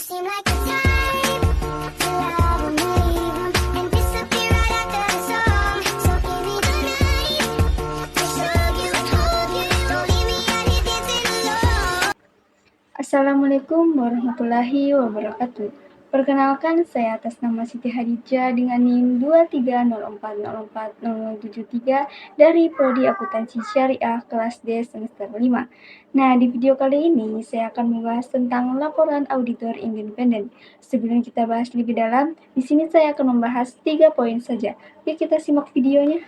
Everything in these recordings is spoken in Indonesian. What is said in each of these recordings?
seem like the type to love and leave and disappear right after the song. So give me the night to show you and hold you. Don't leave me out here dancing alone. Assalamualaikum warahmatullahi wabarakatuh. Perkenalkan, saya atas nama Siti Hadijah dengan NIM 2304040073 dari Prodi Akuntansi Syariah kelas D semester 5. Nah, di video kali ini saya akan membahas tentang laporan auditor independen. Sebelum kita bahas lebih dalam, di sini saya akan membahas 3 poin saja. Yuk kita simak videonya.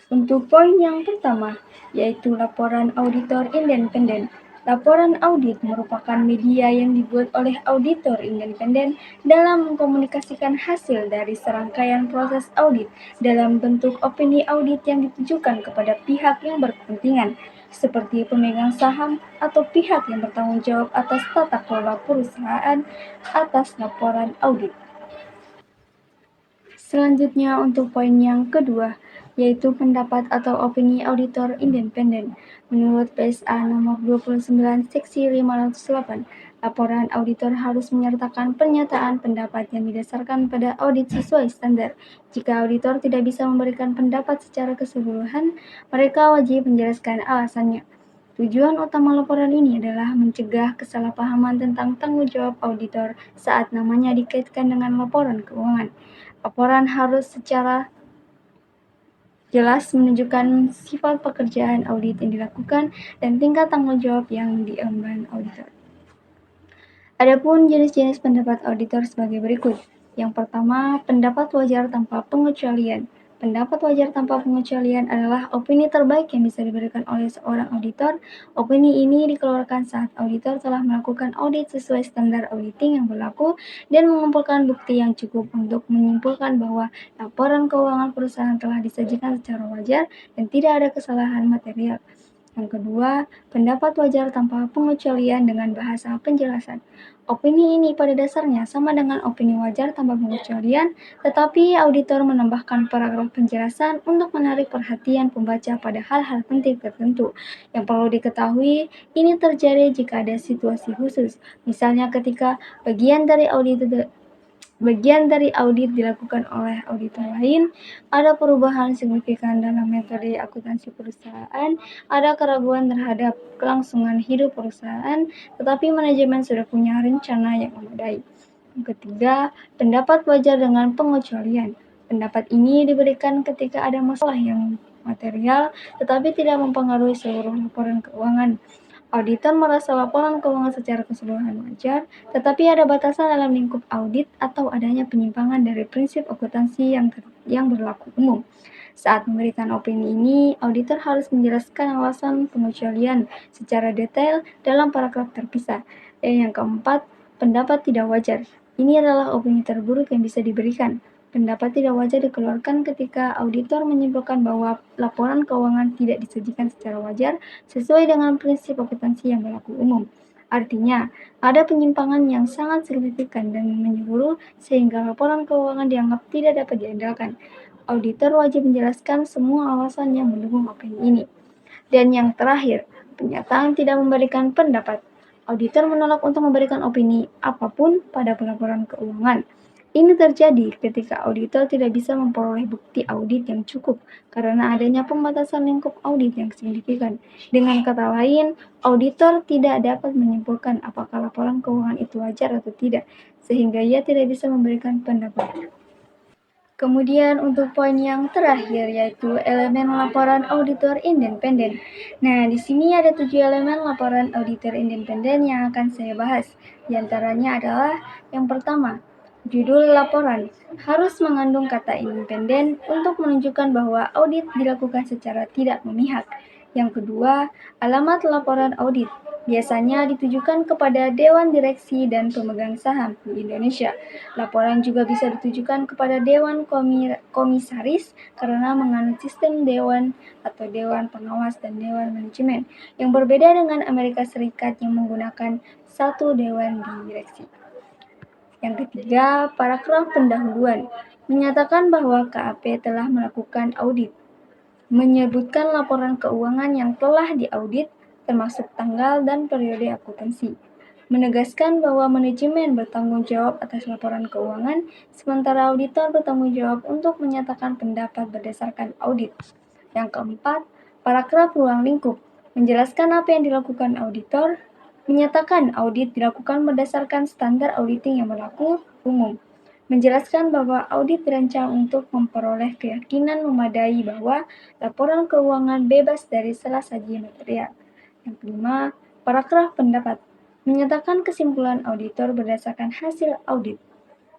Untuk poin yang pertama, yaitu laporan auditor independen. Laporan audit merupakan media yang dibuat oleh auditor independen dalam mengkomunikasikan hasil dari serangkaian proses audit dalam bentuk opini audit yang ditujukan kepada pihak yang berkepentingan, seperti pemegang saham atau pihak yang bertanggung jawab atas tata kelola perusahaan atas laporan audit. Selanjutnya untuk poin yang kedua, yaitu pendapat atau opini auditor independen. Menurut PSA nomor 29 seksi 508, laporan auditor harus menyertakan pernyataan pendapat yang didasarkan pada audit sesuai standar. Jika auditor tidak bisa memberikan pendapat secara keseluruhan, mereka wajib menjelaskan alasannya. Tujuan utama laporan ini adalah mencegah kesalahpahaman tentang tanggung jawab auditor saat namanya dikaitkan dengan laporan keuangan. Laporan harus secara jelas menunjukkan sifat pekerjaan audit yang dilakukan dan tingkat tanggung jawab yang diemban auditor. Adapun jenis-jenis pendapat auditor sebagai berikut. Yang pertama, pendapat wajar tanpa pengecualian. Pendapat wajar tanpa pengecualian adalah opini terbaik yang bisa diberikan oleh seorang auditor. Opini ini dikeluarkan saat auditor telah melakukan audit sesuai standar auditing yang berlaku dan mengumpulkan bukti yang cukup untuk menyimpulkan bahwa laporan keuangan perusahaan telah disajikan secara wajar dan tidak ada kesalahan material. Yang kedua, pendapat wajar tanpa pengecualian dengan bahasa penjelasan. Opini ini pada dasarnya sama dengan opini wajar tanpa pengecualian, tetapi auditor menambahkan paragraf penjelasan untuk menarik perhatian pembaca pada hal-hal penting tertentu. Yang perlu diketahui, ini terjadi jika ada situasi khusus, misalnya ketika bagian dari audit dilakukan oleh auditor lain, ada perubahan signifikan dalam metode akuntansi perusahaan, ada keraguan terhadap kelangsungan hidup perusahaan, tetapi manajemen sudah punya rencana yang memadai. Yang ketiga, pendapat wajar dengan pengecualian. Pendapat ini diberikan ketika ada masalah yang material, tetapi tidak mempengaruhi seluruh laporan keuangan. Auditor merasa laporan keuangan secara keseluruhan wajar, tetapi ada batasan dalam lingkup audit atau adanya penyimpangan dari prinsip akuntansi yang berlaku umum. Saat memberikan opini ini, auditor harus menjelaskan alasan pengecualian secara detail dalam paragraf terpisah. Dan yang keempat, pendapat tidak wajar. Ini adalah opini terburuk yang bisa diberikan. Pendapat tidak wajar dikeluarkan ketika auditor menyimpulkan bahwa laporan keuangan tidak disajikan secara wajar sesuai dengan prinsip akuntansi yang berlaku umum. Artinya, ada penyimpangan yang sangat signifikan dan menyeluruh sehingga laporan keuangan dianggap tidak dapat diandalkan. Auditor wajib menjelaskan semua alasan yang mendukung opini ini. Dan yang terakhir, pernyataan tidak memberikan pendapat. Auditor menolak untuk memberikan opini apapun pada pelaporan keuangan. Ini terjadi ketika auditor tidak bisa memperoleh bukti audit yang cukup karena adanya pembatasan lingkup audit yang signifikan. Dengan kata lain, auditor tidak dapat menyimpulkan apakah laporan keuangan itu wajar atau tidak, sehingga ia tidak bisa memberikan pendapat. Kemudian untuk poin yang terakhir yaitu elemen laporan auditor independen. Nah, di sini ada 7 elemen laporan auditor independen yang akan saya bahas. Di antaranya adalah yang pertama, judul laporan harus mengandung kata independen untuk menunjukkan bahwa audit dilakukan secara tidak memihak. Yang kedua, alamat laporan audit biasanya ditujukan kepada Dewan Direksi dan pemegang saham di Indonesia. Laporan juga bisa ditujukan kepada Dewan Komisaris karena menganut sistem Dewan atau Dewan Pengawas dan Dewan Manajemen yang berbeda dengan Amerika Serikat yang menggunakan satu Dewan Direksi. Yang ketiga, paragraf pendahuluan menyatakan bahwa KAP telah melakukan audit, menyebutkan laporan keuangan yang telah diaudit termasuk tanggal dan periode akuntansi. menegaskan bahwa manajemen bertanggung jawab atas laporan keuangan, sementara auditor bertanggung jawab untuk menyatakan pendapat berdasarkan audit. Yang keempat, paragraf ruang lingkup menjelaskan apa yang dilakukan auditor, menyatakan audit dilakukan berdasarkan standar auditing yang berlaku umum, menjelaskan bahwa audit dirancang untuk memperoleh keyakinan memadai bahwa laporan keuangan bebas dari salah saji material. Yang kelima, paragraf pendapat menyatakan kesimpulan auditor berdasarkan hasil audit.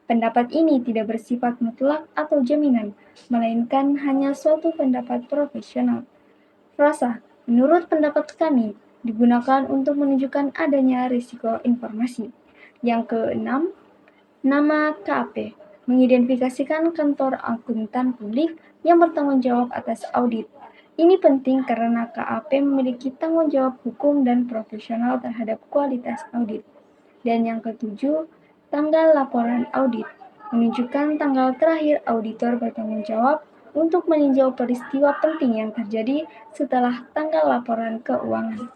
Pendapat ini tidak bersifat mutlak atau jaminan, melainkan hanya suatu pendapat profesional. Frasa, menurut pendapat kami, digunakan untuk menunjukkan adanya risiko informasi. Yang keenam, nama KAP mengidentifikasikan kantor akuntan publik yang bertanggung jawab atas audit. Ini penting karena KAP memiliki tanggung jawab hukum dan profesional terhadap kualitas audit. Dan yang ketujuh, tanggal laporan audit menunjukkan tanggal terakhir auditor bertanggung jawab untuk meninjau peristiwa penting yang terjadi setelah tanggal laporan keuangan.